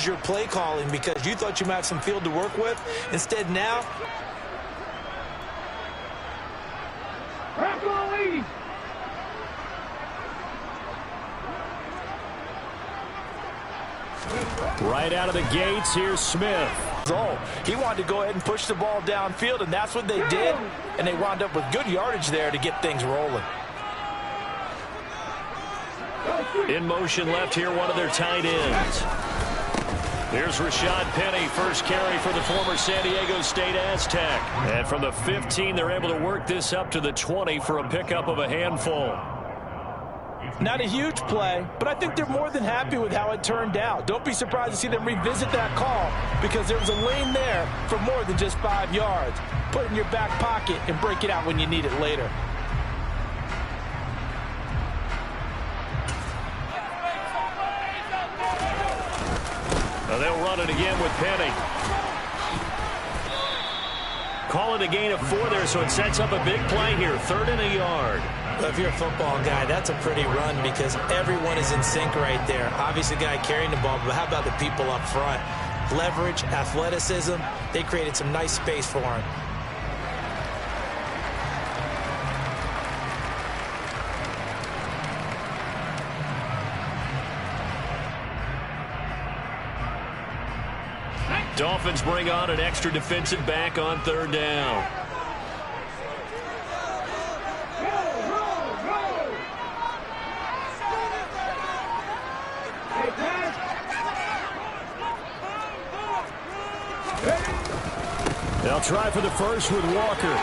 your play calling because you thought you might have some field to work with. Instead now, right out of the gates, here's Smith. He wanted to go ahead and push the ball downfield, and that's what they did, and they wound up with good yardage there to get things rolling. In motion left here, one of their tight ends. Here's Rashad Penny, first carry for the former San Diego State Aztec. And from the 15, they're able to work this up to the 20 for a pickup of a handful. Not a huge play, but I think they're more than happy with how it turned out. Don't be surprised to see them revisit that call because there was a lane there for more than just 5 yards. Put it in your back pocket and break it out when you need it later. Now they'll run it again with Penny. Call it a gain of 4 there, so it sets up a big play here. 3rd and a yard. Well, if you're a football guy, that's a pretty run because everyone is in sync right there. Obviously, the guy carrying the ball, but how about the people up front? Leverage, athleticism, they created some nice space for him. Dolphins bring on an extra defensive back on 3rd down. They'll try for the first with Walker.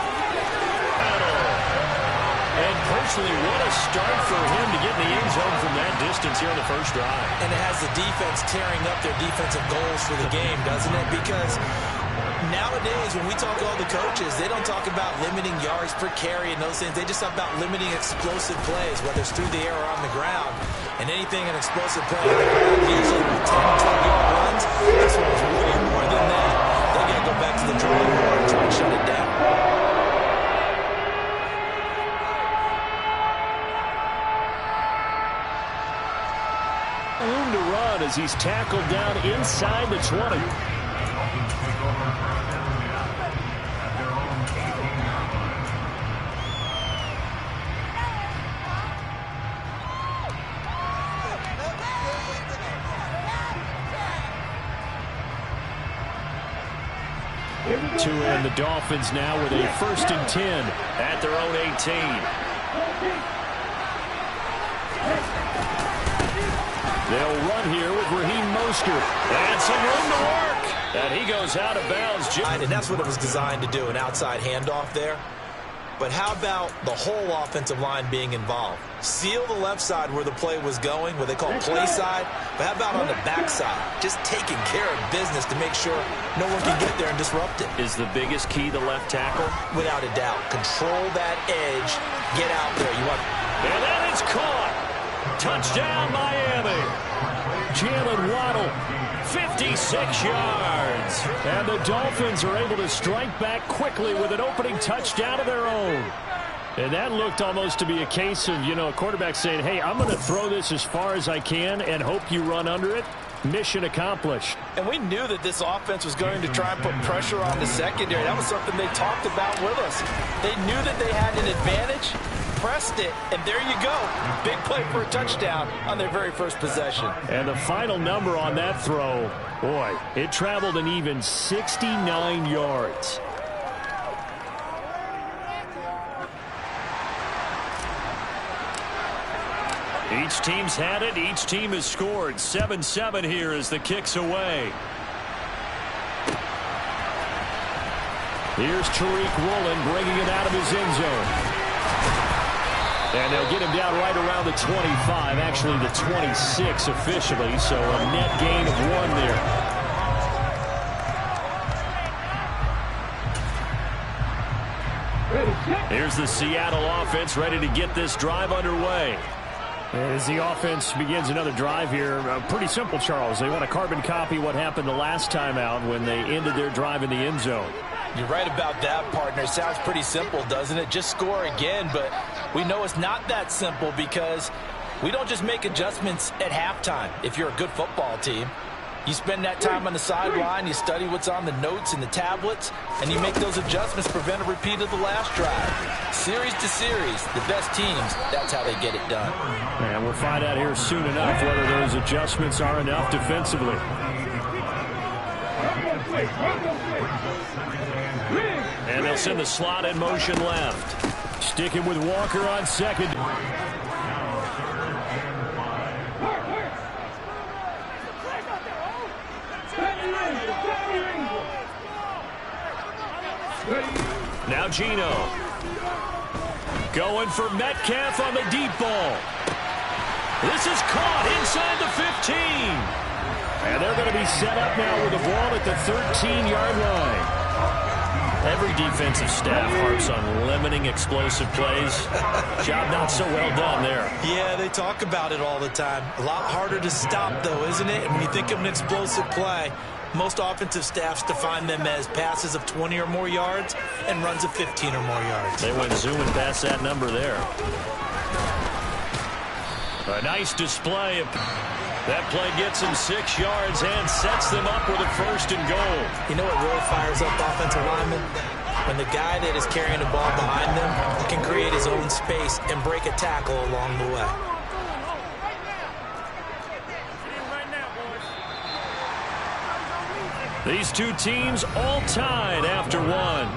And personally, what a start for him to get in the end zone from that distance here in the first drive. And it has the defense tearing up their defensive goals for the game, doesn't it? Because nowadays, when we talk to all the coaches, they don't talk about limiting yards per carry and those things. They just talk about limiting explosive plays, whether it's through the air or on the ground. And anything an explosive play on the ground, usually with 10, 12-yard runs, this one was way more than that. They got to go back to the drawing board and try and shut it down. Room to run as he's tackled down inside the 20. To end the Dolphins now with a 1st and 10 at their own 18. They'll run here with Raheem Mostert. And some room to work. And he goes out of bounds. And that's what it was designed to do, an outside handoff there. But how about the whole offensive line being involved? Seal the left side where the play was going, what they call play side. But how about on the back side? Just taking care of business to make sure no one can get there and disrupt it. Is the biggest key the left tackle? Without a doubt. Control that edge. Get out there. And that is caught. Touchdown, Miami. Jalen Waddle, 56 yards. And the Dolphins are able to strike back quickly with an opening touchdown of their own. And that looked almost to be a case of, a quarterback saying, hey, I'm going to throw this as far as I can and hope you run under it. Mission accomplished. And we knew that this offense was going to try and put pressure on the secondary. That was something they talked about with us. They knew that they had an advantage, pressed it, and there you go. Big play for a touchdown on their very first possession. And the final number on that throw, boy, it traveled an even 69 yards. Each team's had it. Each team has scored. 7-7 here as the kick's away. Here's Tariq Woolen bringing it out of his end zone. And they'll get him down right around the 25, actually the 26 officially, so a net gain of 1 there. Here's the Seattle offense ready to get this drive underway. As the offense begins another drive here, pretty simple, Charles. They want to carbon copy what happened the last time out when they ended their drive in the end zone. You're right about that, partner. Sounds pretty simple, doesn't it? Just score again, but we know it's not that simple because we don't just make adjustments at halftime if you're a good football team. You spend that time on the sideline, you study what's on the notes and the tablets, and you make those adjustments to prevent a repeat of the last drive. Series to series, the best teams, that's how they get it done. And we'll find out here soon enough whether those adjustments are enough defensively. And they'll send the slot in motion left. Sticking with Walker on second. Now Gino. Going for Metcalf on the deep ball. This is caught inside the 15. And they're going to be set up now with the ball at the 13-yard line. Every defensive staff harps on limiting explosive plays. Job not so well done there. Yeah, they talk about it all the time. A lot harder to stop, though, isn't it? And when you think of an explosive play, most offensive staffs define them as passes of 20 or more yards and runs of 15 or more yards. They went zooming past that number there. A nice display. That play gets them 6 yards and sets them up with a first and goal. You know what really fires up offensive linemen? When the guy that is carrying the ball behind them can create his own space and break a tackle along the way. These two teams all tied after one.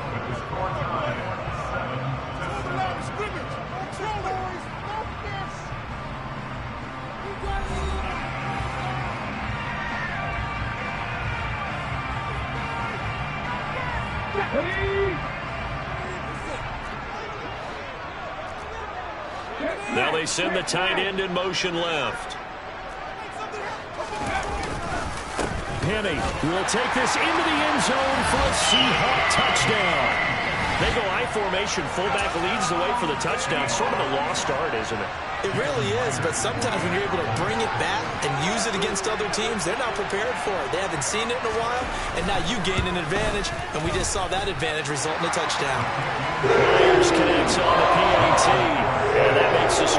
Now they send the tight end in motion left. Penny will take this into the end zone for a Seahawk touchdown. They go I formation, fullback leads the way for the touchdown. Sort of a lost art, isn't it? It really is, but sometimes when you're able to bring it back and use it against other teams, they're not prepared for it. They haven't seen it in a while, and now you gain an advantage, and we just saw that advantage result in a touchdown. Myers connects on the PAT, and that makes the